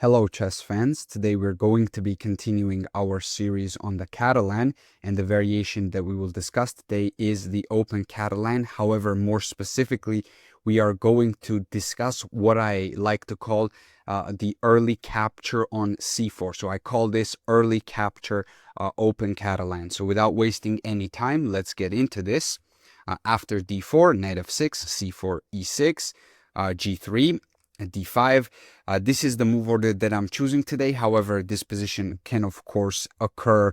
Hello chess fans, today we're going to be continuing our series on the Catalan, and the variation that we will discuss today is the Open Catalan. However, more specifically, we are going to discuss what I like to call the early capture on c4. So I call this early capture Open Catalan. So without wasting any time, let's get into this. After d4, knight f6, c4, e6, g3, d5. This is the move order that I'm choosing today. However, this position can of course occur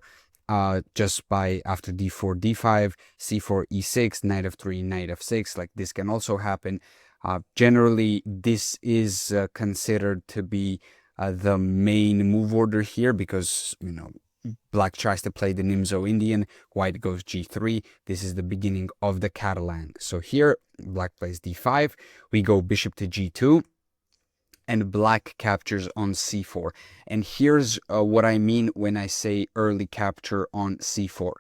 just by after d4, d5, c4, e6, knight f3, knight f6. Like this can also happen. Generally, this is considered to be the main move order here because, Black tries to play the nimzo-Indian, white goes g3. This is the beginning of the Catalan. So here, black plays d5. We go bishop to g2. And black captures on c4. And here's what I mean when I say early capture on c4.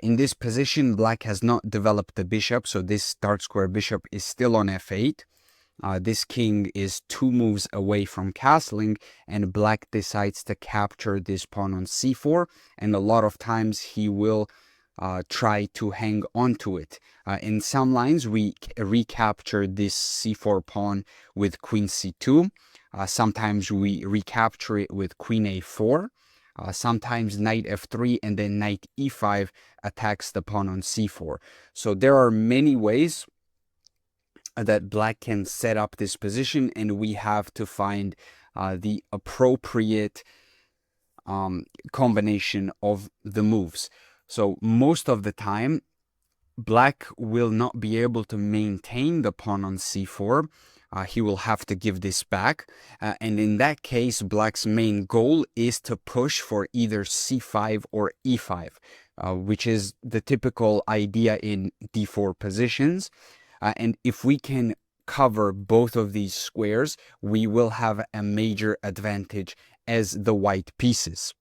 In this position, black has not developed the bishop, so this dark square bishop is still on f8. This king is 2 moves away from castling, and black decides to capture this pawn on c4, and a lot of times he will try to hang on to it. In some lines, we recapture this c4 pawn with queen c2. Sometimes we recapture it with queen a4. Sometimes knight f3 and then knight e5 attacks the pawn on c4. So there are many ways that black can set up this position, and we have to find the appropriate combination of the moves. So most of the time, black will not be able to maintain the pawn on c4. He will have to give this back. And in that case, black's main goal is to push for either c5 or e5, which is the typical idea in d4 positions. And if we can cover both of these squares, we will have a major advantage as the white pieces.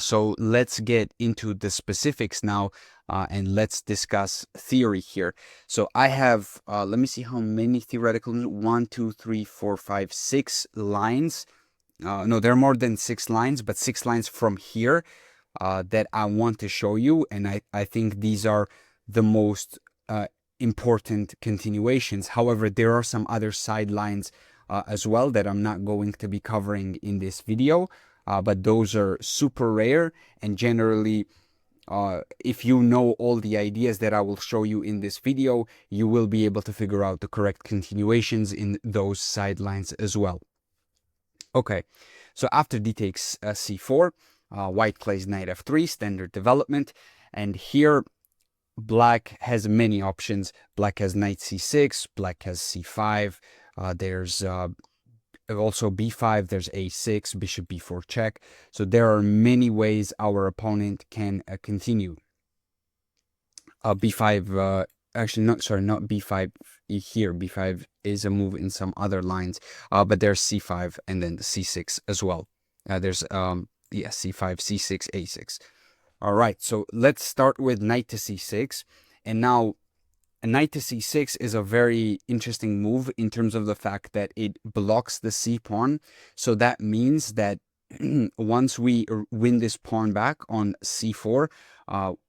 So let's get into the specifics now, and let's discuss theory here. So I have, let me see how many theoretical, 1, 2, 3, 4, 5, 6 lines. No, there are more than 6 lines, but 6 lines from here that I want to show you. And I think these are the most important continuations. However, there are some other sidelines as well that I'm not going to be covering in this video. But those are super rare, and generally, if you know all the ideas that I will show you in this video, you will be able to figure out the correct continuations in those sidelines as well. Okay, so after d takes c4, white plays knight f3, standard development, and here black has many options. Black has knight c6, black has c5, there's also b5, there's a6, bishop b4 check. So there are many ways our opponent can continue. b5, actually not b5 here. b5 is a move in some other lines, but there's c5 and then the c6 as well. There's c5, c6, a6. All right, so let's start with knight to c6, and now a knight to c6 is a very interesting move in terms of the fact that it blocks the c pawn. So that means that once we win this pawn back on c4,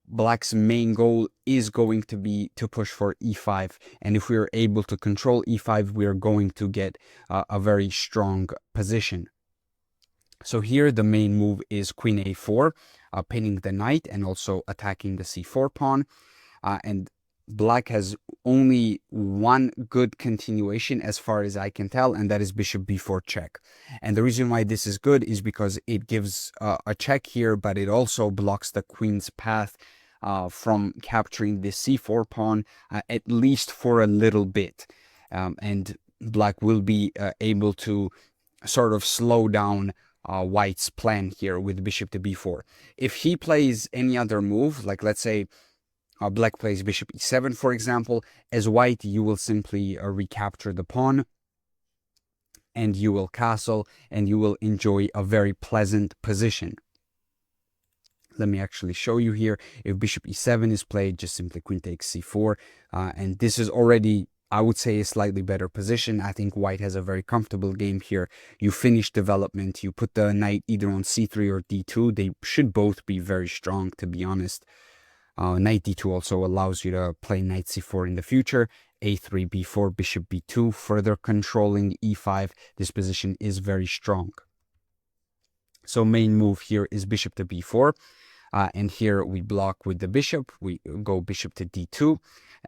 black's main goal is going to be to push for e5. And if we are able to control e5, we are going to get a very strong position. So here the main move is queen a4, pinning the knight and also attacking the c4 pawn. And black has only one good continuation as far as I can tell, and that is bishop b4 check. And the reason why this is good is because it gives a check here, but it also blocks the queen's path from capturing the c4 pawn, at least for a little bit. And black will be able to sort of slow down white's plan here with bishop to b4. If he plays any other move, like let's say black plays bishop e7, for example, as white, you will simply recapture the pawn, and you will castle, and you will enjoy a very pleasant position. Let me actually show you here. If bishop e7 is played, just simply queen takes c4, and this is already I would say, a slightly better position. I think white has a very comfortable game here. You finish development, you put the knight either on c3 or d2. They should both be very strong, to be honest. Knight d2 also allows you to play knight c4 in the future. a3, b4, bishop b2, further controlling e5. This position is very strong. So main move here is bishop to b4. And here we block with the bishop. We go bishop to d2.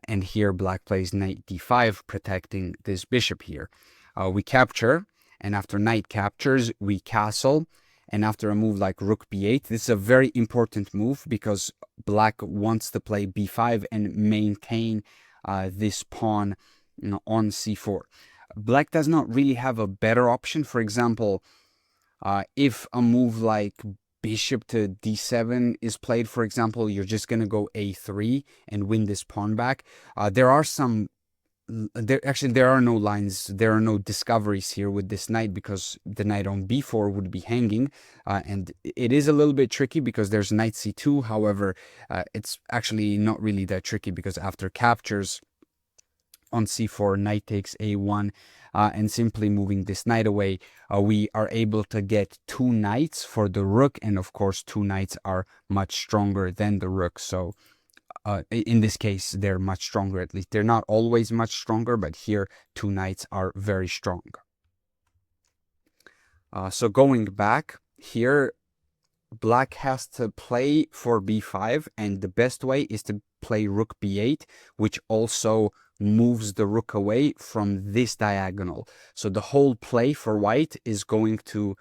And here black plays knight d5, protecting this bishop here. We capture, and after knight captures, we castle. And after a move like rook b8, this is a very important move because black wants to play b5 and maintain this pawn, on c4. Black does not really have a better option. For example, if a move like bishop to d7 is played, for example, you're just going to go a3 and win this pawn back. There are no lines, there are no discoveries here with this knight because the knight on b4 would be hanging, and it is a little bit tricky because there's knight c2. However, it's actually not really that tricky because after captures on c4, knight takes a1, and simply moving this knight away, we are able to get two knights for the rook, and of course two knights are much stronger than the rook. So in this case, they're much stronger. At least they're not always much stronger, but here two knights are very strong. So going back here, black has to play for b5, and the best way is to play rook b8, which also moves the rook away from this diagonal. So the whole play for white is going to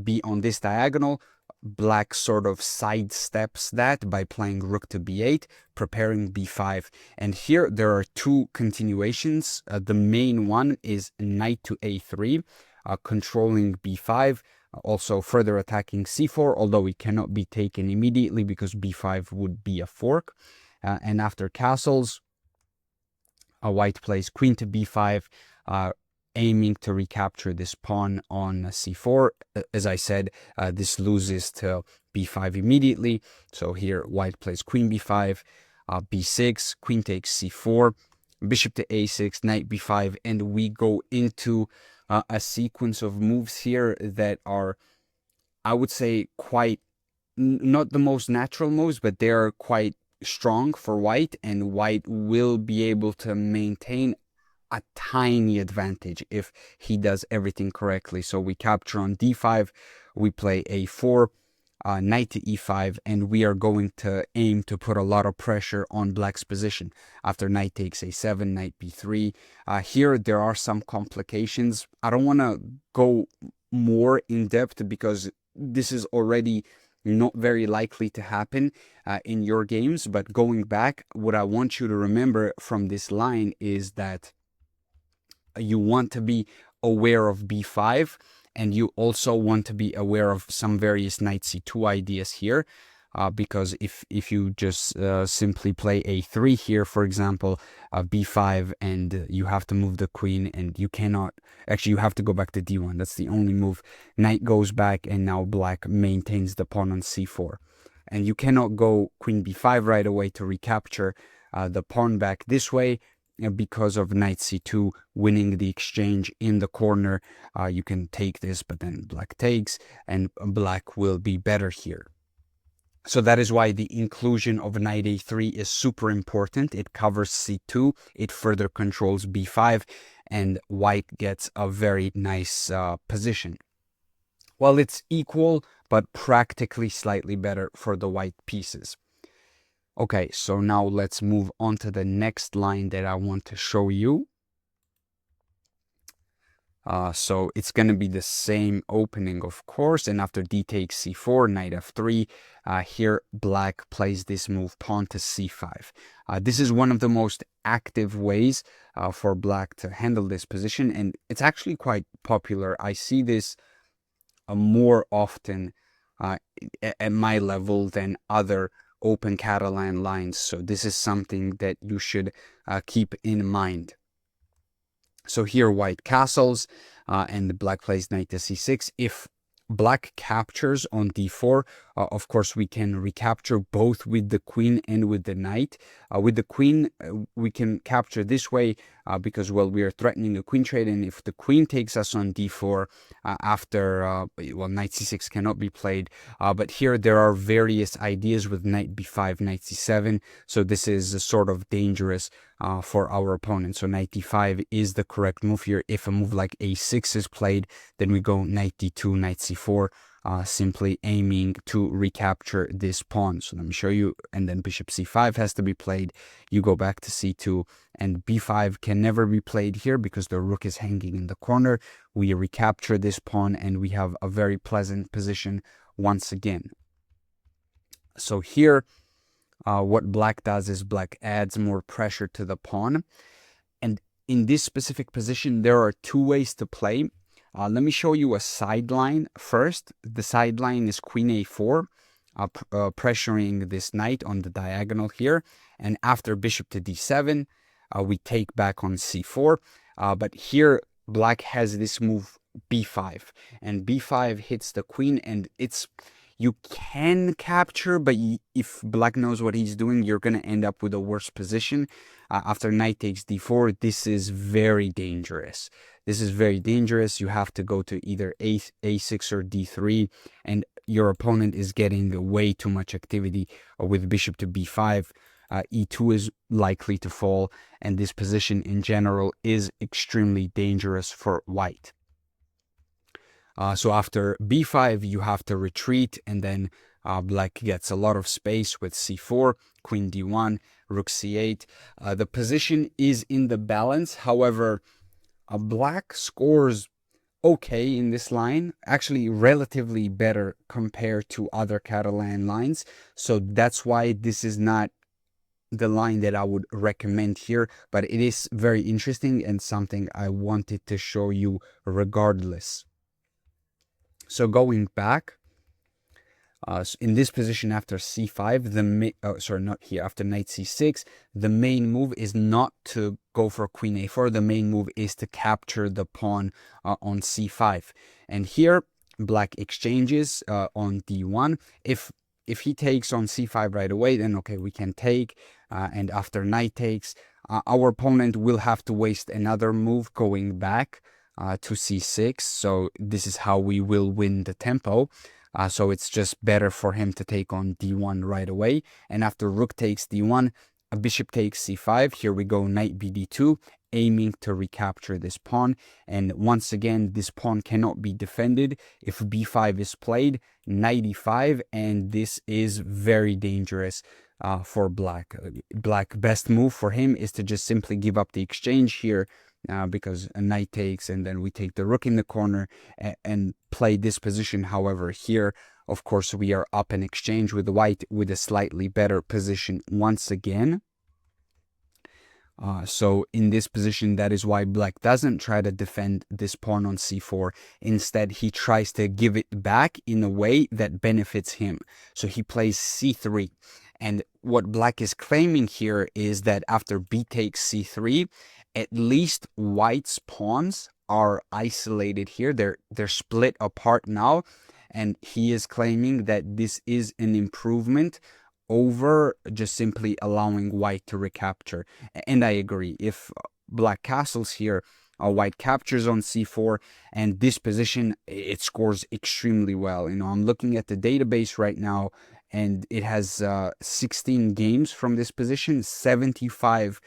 be on this diagonal. Black sort of sidesteps that by playing rook to b8, preparing b5. And here there are two continuations. The main one is knight to a3, controlling b5, also further attacking c4, although it cannot be taken immediately because b5 would be a fork. And after castles, white plays queen to b5, aiming to recapture this pawn on c4. As I said, this loses to b5 immediately. So here white plays queen b5, b6, queen takes c4, bishop to a6, knight b5, and we go into a sequence of moves here that are, I would say, quite not the most natural moves, but they are quite strong for white, and white will be able to maintain a tiny advantage if he does everything correctly. So we capture on d5, we play a4, knight to e5, and we are going to aim to put a lot of pressure on black's position. After knight takes a7, knight b3. Here there are some complications. I don't want to go more in depth because this is already not very likely to happen in your games. But going back, what I want you to remember from this line is that you want to be aware of b5, and you also want to be aware of some various knight c2 ideas here, because if you just simply play a3 here, for example, b5, and you have to move the queen, and you cannot, actually you have to go back to d1. That's the only move. Knight goes back, and now black maintains the pawn on c4. And you cannot go queen b5 right away to recapture the pawn back this way, because of knight c2 winning the exchange in the corner. You can take this, but then black takes, and black will be better here. So that is why the inclusion of knight a3 is super important. It covers c2, it further controls b5, and white gets a very nice position. Well, it's equal, but practically slightly better for the white pieces. Okay, so now let's move on to the next line that I want to show you. So it's going to be the same opening, of course, and after d takes c4, knight f3, here black plays this move, pawn to c5. This is one of the most active ways for black to handle this position, and it's actually quite popular. I see this more often at my level than other open Catalan lines. So this is something that you should keep in mind. So here white castles, and the black plays knight to c6. If black captures on d4, of course we can recapture both with the queen and with the knight. With the queen, we can capture this way because, well, we are threatening a queen trade, and if the queen takes us on d4 after, well, knight c6 cannot be played. But here there are various ideas with knight b5, knight c7, so this is sort of dangerous for our opponent. So knight d5 is the correct move here. If a move like a6 is played, then we go knight d2, knight c4, simply aiming to recapture this pawn. So let me show you. And then bishop c5 has to be played. You go back to c2, and b5 can never be played here because the rook is hanging in the corner. We recapture this pawn, and we have a very pleasant position once again. So here, what black does is black adds more pressure to the pawn. And in this specific position, there are two ways to play. Let me show you a sideline first. The sideline is queen a4, pressuring this knight on the diagonal here. And after bishop to d7, we take back on c4. But here, black has this move b5. And b5 hits the queen, and you can capture, but if black knows what he's doing, you're going to end up with a worse position. After knight takes d4, this is very dangerous. This is very dangerous. You have to go to either a6 or d3, and your opponent is getting way too much activity with bishop to b5. e2 is likely to fall, and this position in general is extremely dangerous for white. So after b5, you have to retreat, and then black gets a lot of space with c4, queen d1, rook c8. The position is in the balance. However, black scores okay in this line, actually relatively better compared to other Catalan lines. So that's why this is not the line that I would recommend here, but it is very interesting and something I wanted to show you regardless. So going back, in this position after c5, after knight c6, the main move is not to go for queen a4. The main move is to capture the pawn on c5. And here, black exchanges on d1. If he takes on c5 right away, then okay, we can take. And after knight takes, our opponent will have to waste another move going back to c6. So this is how we will win the tempo. So it's just better for him to take on d1 right away. And after rook takes d1, a bishop takes c5. Here we go, knight bd2, aiming to recapture this pawn. And once again, this pawn cannot be defended. If b5 is played, knight e5, and this is very dangerous for black. Black best move for him is to just simply give up the exchange here, because a knight takes, and then we take the rook in the corner and play this position. However, here, of course, we are up in exchange with white with a slightly better position once again. So in this position, that is why black doesn't try to defend this pawn on c4. Instead, he tries to give it back in a way that benefits him. So he plays c3. And what black is claiming here is that after b takes c3, at least white's pawns are isolated here. They're split apart now. And he is claiming that this is an improvement over just simply allowing white to recapture. And I agree. If black castles here, white captures on c4, and this position, it scores extremely well. You know, I'm looking at the database right now, and it has 16 games from this position, 75%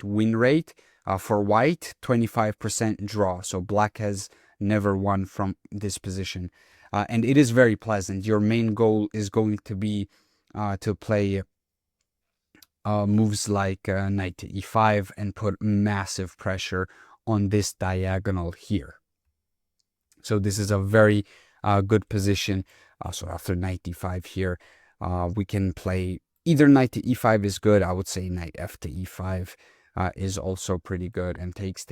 win rate for white, 25% draw. So black has never won from this position. And it is very pleasant. Your main goal is going to be to play moves like knight to e5 and put massive pressure on this diagonal here. So this is a very good position. So after knight d5 here, we can play either knight to e5 is good. I would say knight f to e5 is also pretty good, and takes.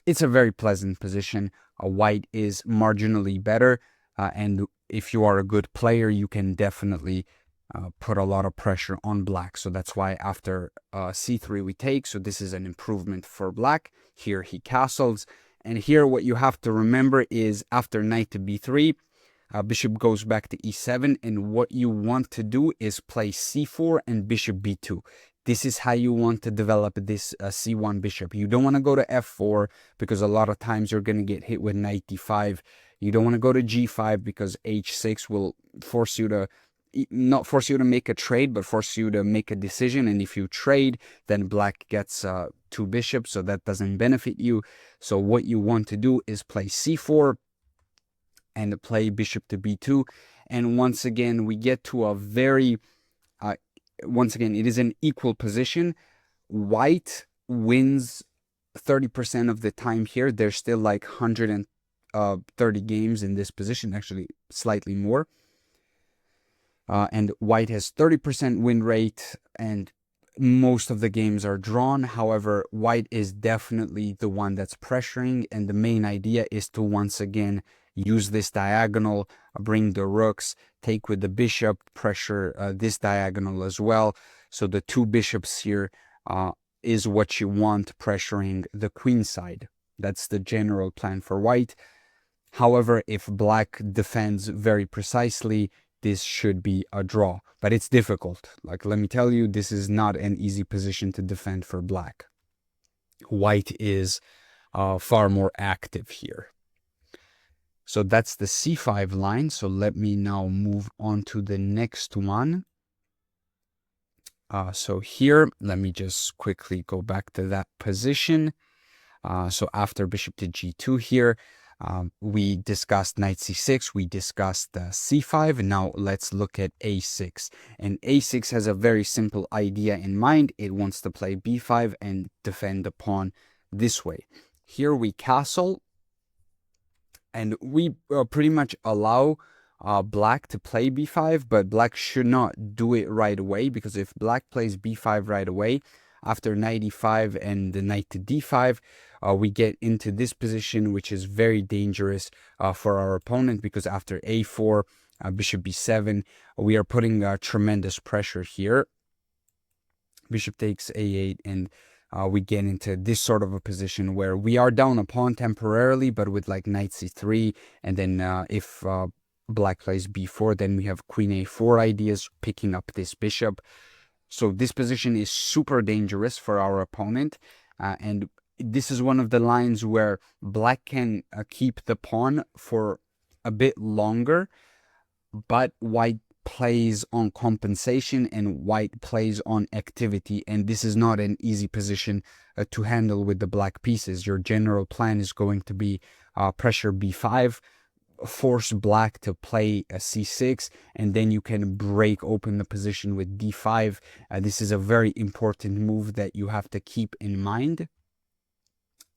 It's a very pleasant position. White is marginally better, and if you are a good player, you can definitely put a lot of pressure on black. So that's why after c3 we take. So this is an improvement for black. Here he castles, And here what you have to remember is after knight to b3, bishop goes back to e7, and what you want to do is play c4 and bishop b2. This is how you want to develop this c1 bishop. You don't want to go to f4 because a lot of times you're going to get hit with knight d5. You don't want to go to g5 because h6 will force you to, not force you to make a trade, but force you to make a decision. And if you trade, then black gets 2 bishops, so that doesn't benefit you. So what you want to do is play c4 and play bishop to b2. And once again, we get to a very, once again, it is an equal position. White wins 30% of the time here. There's still like 130 games in this position, actually slightly more. And white has 30% win rate, and most of the games are drawn. However, white is definitely the one that's pressuring, and the main idea is to once again use this diagonal, bring the rooks, take with the bishop, pressure this diagonal as well. So the 2 bishops here is what you want, pressuring the queen side. That's the general plan for white. However, if black defends very precisely, this should be a draw, but it's difficult. Like, let me tell you, this is not an easy position to defend for black. White is far more active here. So that's the c5 line. So let me now move on to the next one. So here, let me just quickly go back to that position. So after bishop to g2 here, we discussed knight c6, we discussed c5, and now let's look at a6. And a6 has a very simple idea in mind. It wants to play b5 and defend the pawn this way. Here we castle, and we pretty much allow black to play b5, but black should not do it right away, because if black plays b5 right away, after knight e5 and the knight to d5, we get into this position, which is very dangerous for our opponent, because after a4, bishop b7, we are putting tremendous pressure here. Bishop takes a8, and we get into this sort of a position where we are down a pawn temporarily, but with like knight c3, and then if black plays b4, then we have queen a4 ideas, picking up this bishop. So this position is super dangerous for our opponent, and this is one of the lines where black can keep the pawn for a bit longer, but white plays on compensation and white plays on activity, and this is not an easy position to handle with the black pieces. Your general plan is going to be pressure b5, force black to play a c6, and then you can break open the position with d5. This is a very important move that you have to keep in mind.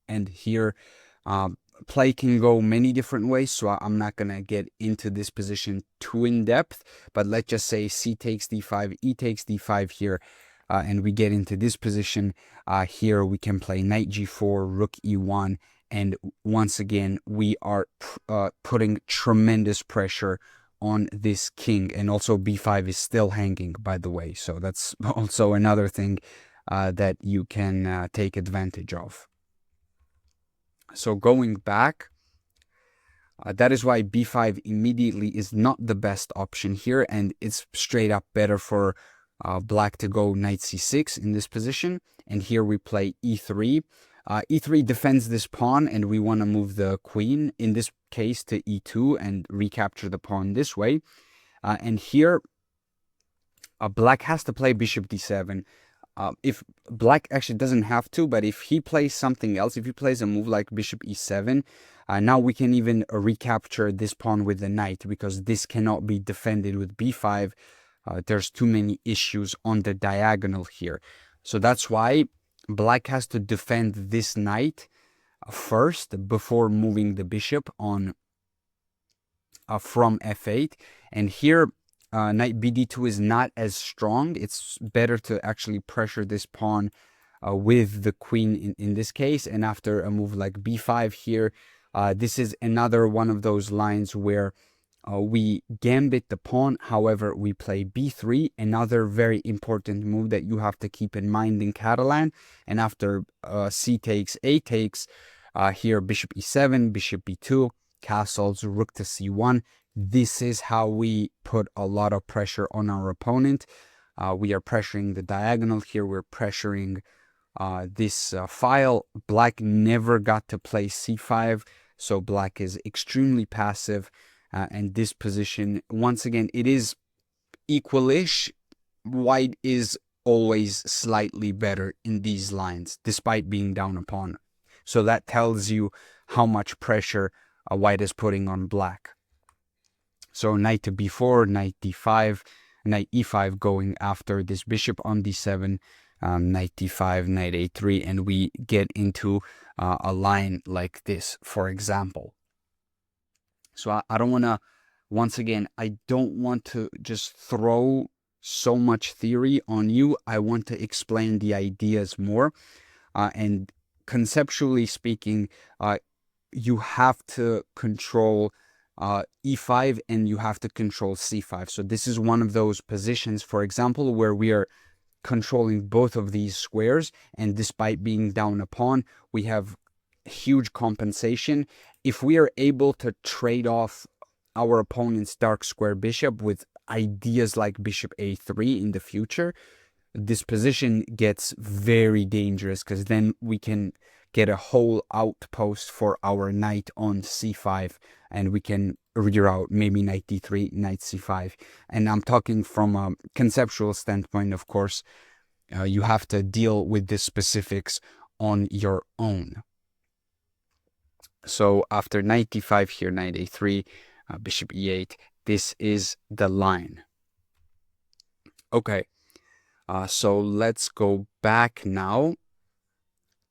And here play can go many different ways, so I'm not gonna get into this position too in depth, but let's just say c takes d5, e takes d5 here, and we get into this position. Here we can play knight g4, rook e1, and once again we are putting tremendous pressure on this king. And also b5 is still hanging, by the way, so that's also another thing that you can take advantage of. So going back, that is why b5 immediately is not the best option here, and it's straight up better for black to go knight c6 in this position. And here we play e3. E3 defends this pawn, and we want to move the queen, in this case, to e2 and recapture the pawn this way. And here, black has to play bishop d7. If black actually doesn't have to, but if he plays something else, if he plays a move like bishop e7, now we can even recapture this pawn with the knight, because this cannot be defended with b5. There's too many issues on the diagonal here. So that's why black has to defend this knight first before moving the bishop on from f8. And here knight bd2 is not as strong. It's better to actually pressure this pawn with the queen in this case. And after a move like b5 here, this is another one of those lines where we gambit the pawn. However, we play b3, another very important move that you have to keep in mind in Catalan. And after c takes, a takes, Here, bishop e7, bishop b2, castles, rook to c1. This is how we put a lot of pressure on our opponent. We are pressuring the diagonal here. We're pressuring this file. Black never got to play c5, so black is extremely passive. And this position, once again, it is equalish. White is always slightly better in these lines, despite being down a pawn. So that tells you how much pressure white is putting on black. So knight to b4, knight d5, knight e5 going after this bishop on d7, knight d5, knight a3, and we get into a line like this, for example. So I don't want to, once again, I don't want to just throw so much theory on you. I want to explain the ideas more. And conceptually speaking, you have to control e5 and you have to control c5. So this is one of those positions, for example, where we are controlling both of these squares, and despite being down a pawn, we have huge compensation. If we are able to trade off our opponent's dark square bishop with ideas like bishop a3 in the future, this position gets very dangerous, because then we can get a whole outpost for our knight on c5, and we can reroute maybe knight d3, knight c5. And I'm talking from a conceptual standpoint, of course. You have to deal with the specifics on your own. So after knight d5 here, knight a3, bishop e8, this is the line. Okay. So let's go back now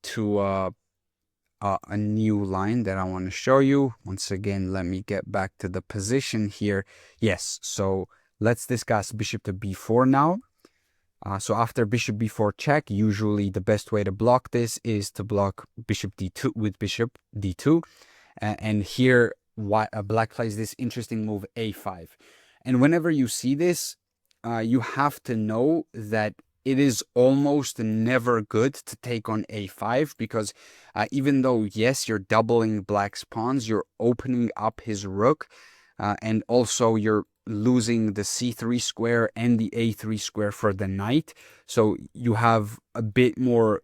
to a new line that I want to show you. Once again, let me get back to the position here. Yes, so let's discuss bishop to b4 now. So after bishop b4 check, usually the best way to block this is to block bishop d2 with bishop d2. And here, black plays this interesting move a5. And whenever you see this, you have to know that it is almost never good to take on a5, because even though, yes, you're doubling black's pawns, you're opening up his rook, and also you're losing the c3 square and the a3 square for the knight. So you have a bit more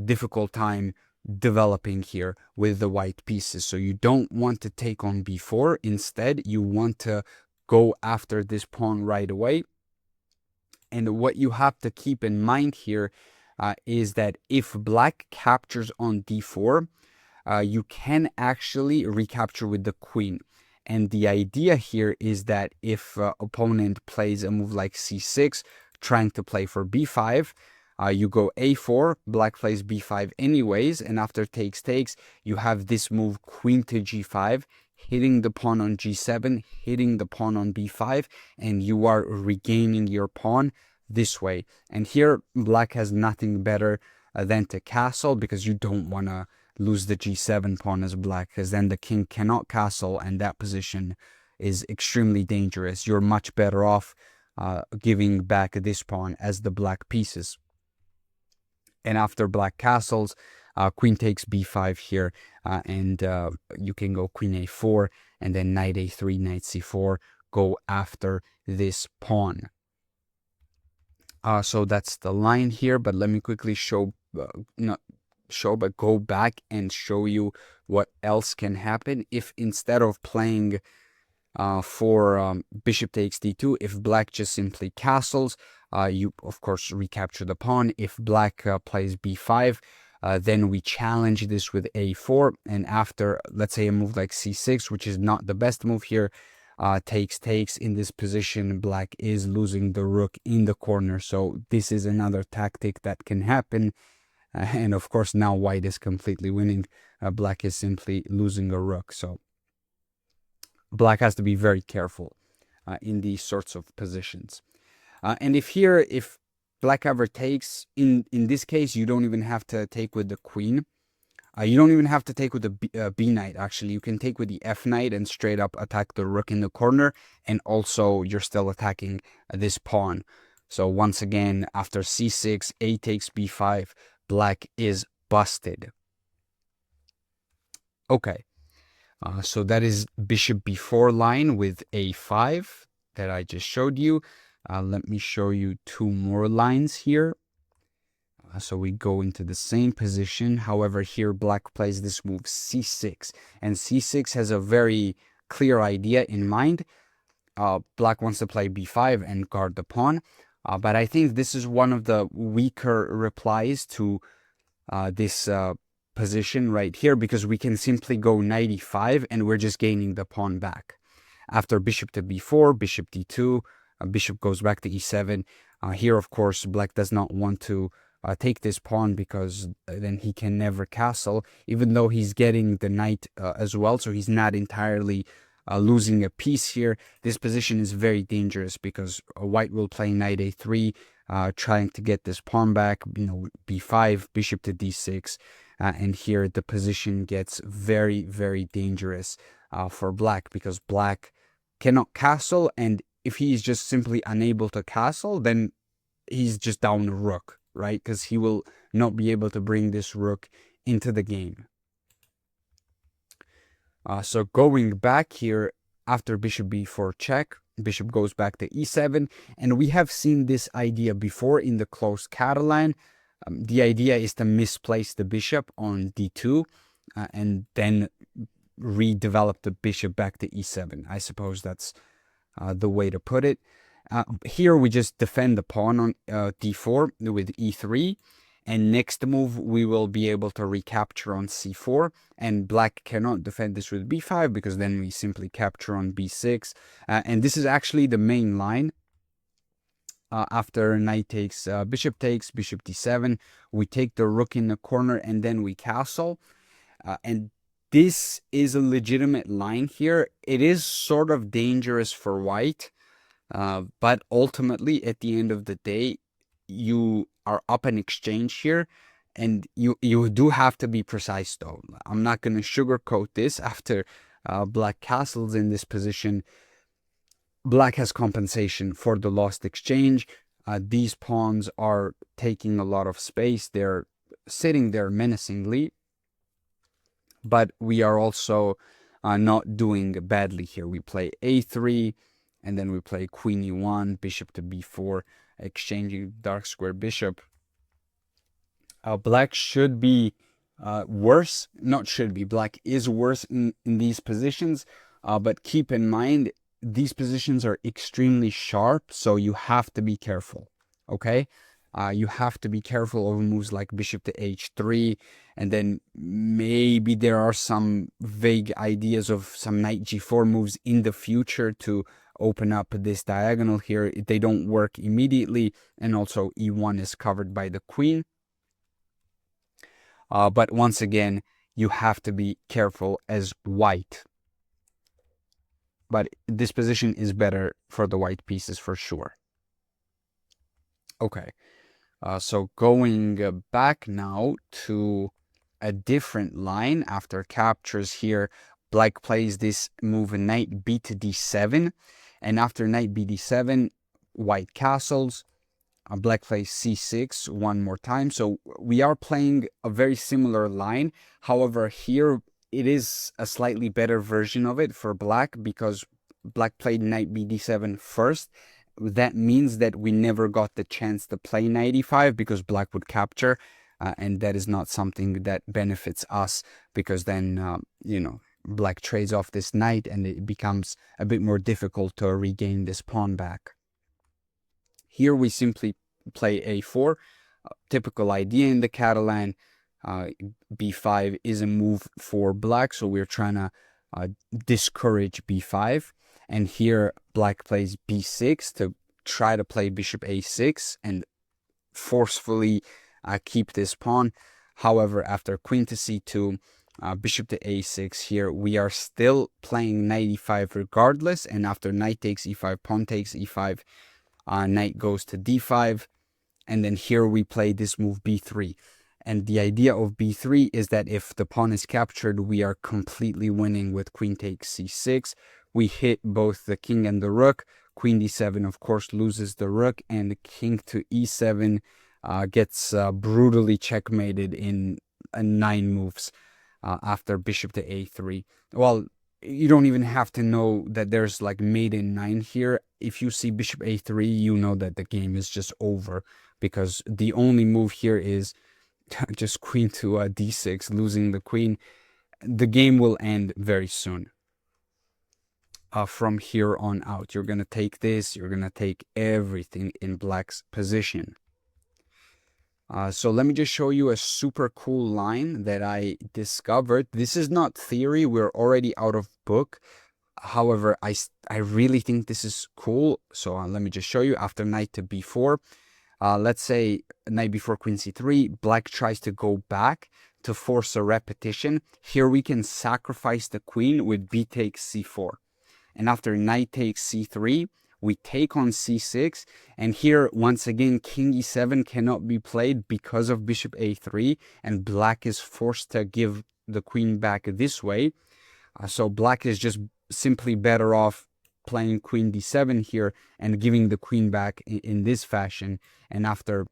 difficult time developing here with the white pieces. So you don't want to take on b4. Instead, you want to go after this pawn right away. And what you have to keep in mind here is that if black captures on d4, you can actually recapture with the queen. And the idea here is that if opponent plays a move like c6, trying to play for b5, you go a4, black plays b5 anyways, and after takes, you have this move queen to g5, hitting the pawn on g7, hitting the pawn on b5, and you are regaining your pawn this way. And here, black has nothing better than to castle, because you don't want to lose the g7 pawn as black, because then the king cannot castle, and that position is extremely dangerous. You're much better off giving back this pawn as the black pieces. And after black castles, queen takes b5 here, and you can go queen a4, and then knight a3, knight c4, go after this pawn. So that's the line here, but let me quickly but go back and show you what else can happen if, instead of playing for bishop takes d2, if black just simply castles, you of course recapture the pawn. If black plays b5, then we challenge this with a4, and after, let's say, a move like c6, which is not the best move here, takes, in this position, black is losing the rook in the corner. So this is another tactic that can happen. And of course, now white is completely winning. Black is simply losing a rook. So black has to be very careful in these sorts of positions. And if black ever takes, in this case, you don't even have to take with the queen. You don't even have to take with the b knight, actually. You can take with the f knight and straight up attack the rook in the corner. And also, you're still attacking this pawn. So once again, after c6, a takes b5, black is busted. Okay, so that is bishop b4 line with a5 that I just showed you. Let me show you two more lines here. So we go into the same position. However, here black plays this move c6. And c6 has a very clear idea in mind. Black wants to play b5 and guard the pawn. But I think this is one of the weaker replies to this position right here, because we can simply go knight e5 and we're just gaining the pawn back. After bishop to b4, bishop d2, bishop goes back to e7. Here, of course, black does not want to take this pawn, because then he can never castle, even though he's getting the knight as well, so he's not entirely losing a piece here. This position is very dangerous because white will play knight a3, trying to get this pawn back, b5, bishop to d6, and here the position gets very, very dangerous for black, because black cannot castle, and if he's just simply unable to castle, then he's just down a rook, right? Because he will not be able to bring this rook into the game. So going back here, after bishop b4 check, bishop goes back to e7, and we have seen this idea before in the closed Catalan. The idea is to misplace the bishop on d2 and then redevelop the bishop back to e7. I suppose that's the way to put it. Here we just defend the pawn on d4 with e3, and next move we will be able to recapture on c4, and black cannot defend this with b5 because then we simply capture on b6, and this is actually the main line. After knight takes, bishop d7, we take the rook in the corner and then we castle, and this is a legitimate line here. It is sort of dangerous for white, but ultimately at the end of the day you are up an exchange here, and you do have to be precise though. I'm not going to sugarcoat this. After black castles in this position, black has compensation for the lost exchange. These pawns are taking a lot of space. They're sitting there menacingly, but we are also not doing badly here. We play a3, and then we play queen e1, bishop to b4, exchanging dark square bishop. Black should be worse. Not should be. Black is worse in these positions, but keep in mind, these positions are extremely sharp, so you have to be careful, okay? You have to be careful of moves like bishop to h3, and then maybe there are some vague ideas of some knight g4 moves in the future to open up this diagonal here. They don't work immediately, and also e1 is covered by the queen. But once again, you have to be careful as white. But this position is better for the white pieces for sure. Okay, so going back now to a different line after captures here, black plays this move knight b to d7, and after knight b d7, white castles. Black plays c6 one more time, so we are playing a very similar line. However, here it is a slightly better version of it for black, because black played knight b d7 first. That means that we never got the chance to play knight e5 because black would capture, and that is not something that benefits us, because then black trades off this knight and it becomes a bit more difficult to regain this pawn back. Here we simply play a4, typical idea in the Catalan. b5 is a move for black, so we're trying to discourage b5. And here black plays b6 to try to play bishop a6 and forcefully keep this pawn. However, after queen to c2, bishop to a6, here we are still playing knight e5 regardless, and after knight takes e5, pawn takes e5, knight goes to d5, and then here we play this move b3. And the idea of b3 is that if the pawn is captured, we are completely winning with queen takes c6. We hit both the king and the rook. Queen d7, of course, loses the rook, and king to e7 gets brutally checkmated in 9 moves. after bishop to a3. Well, you don't even have to know that there's like mate in 9 here. If you see bishop a3, you know that the game is just over, because the only move here is just queen to d6, losing the queen. The game will end very soon. From here on out, you're going to take this, you're going to take everything in black's position. So let me just show you a super cool line that I discovered. This is not theory, we're already out of book. However, I really think this is cool. So let me just show you. After knight to b4, let's say knight before queen c3, black tries to go back to force a repetition. Here we can sacrifice the queen with b takes c4. And after knight takes c3, we take on c6, and here once again king e7 cannot be played because of bishop a3, and black is forced to give the queen back this way. So black is just simply better off playing queen d7 here and giving the queen back in this fashion. And after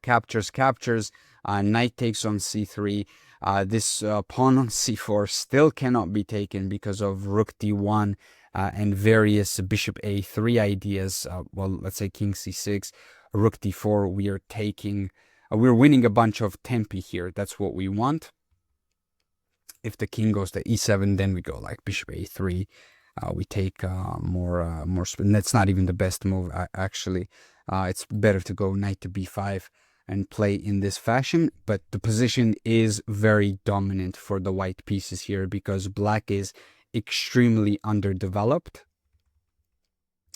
captures, knight takes on c3. This pawn on c4 still cannot be taken because of rook d1 and various bishop a3 ideas. Well, let's say king c6, rook d4. We are taking, we're winning a bunch of tempi here. That's what we want. If the king goes to e7, then we go like bishop a3. We take more spin. That's not even the best move, actually. It's better to go knight to b5 and play in this fashion, but the position is very dominant for the white pieces here because black is extremely underdeveloped.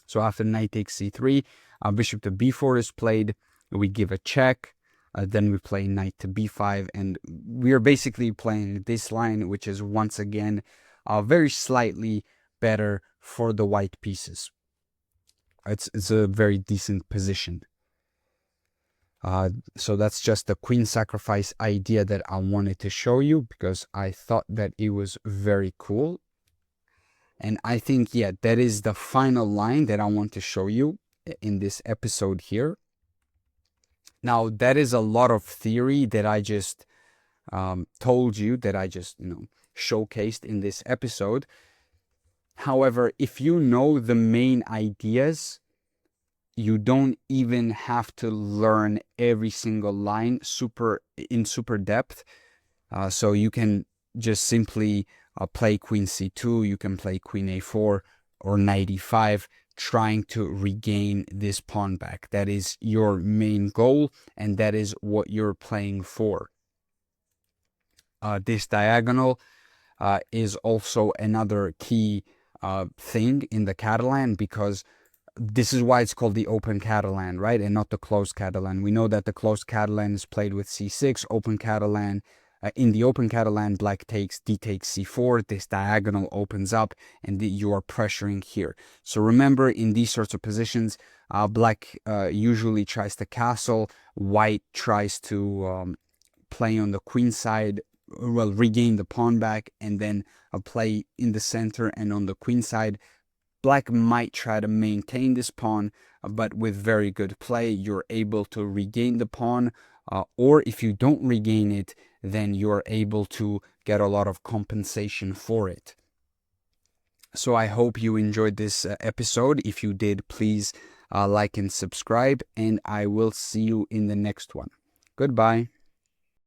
So after knight takes c3, bishop to b4 is played. We give a check. Then we play knight to b5, and we are basically playing this line, which is once again very slightly better for the white pieces. It's a very decent position. So that's just the queen sacrifice idea that I wanted to show you because I thought that it was very cool. And I think, yeah, that is the final line that I want to show you in this episode here. Now, that is a lot of theory that I just told you, that I just, showcased in this episode. However, if you know the main ideas, you don't even have to learn every single line in super depth. So you can just simply play queen c2, you can play queen a4 or knight e5, trying to regain this pawn back. That is your main goal, and that is what you're playing for. This diagonal is also another key thing in the Catalan, because this is why it's called the open Catalan, right? And not the closed Catalan. We know that the closed Catalan is played with c6, open Catalan. In the open Catalan, black takes, d takes c4, this diagonal opens up, and you are pressuring here. So remember, in these sorts of positions, black usually tries to castle, white tries to play on the queen side, well, regain the pawn back, and then play in the center and on the queen side. Black might try to maintain this pawn, but with very good play, you're able to regain the pawn, or if you don't regain it, then you're able to get a lot of compensation for it. So I hope you enjoyed this episode. If you did, please like and subscribe, and I will see you in the next one. Goodbye.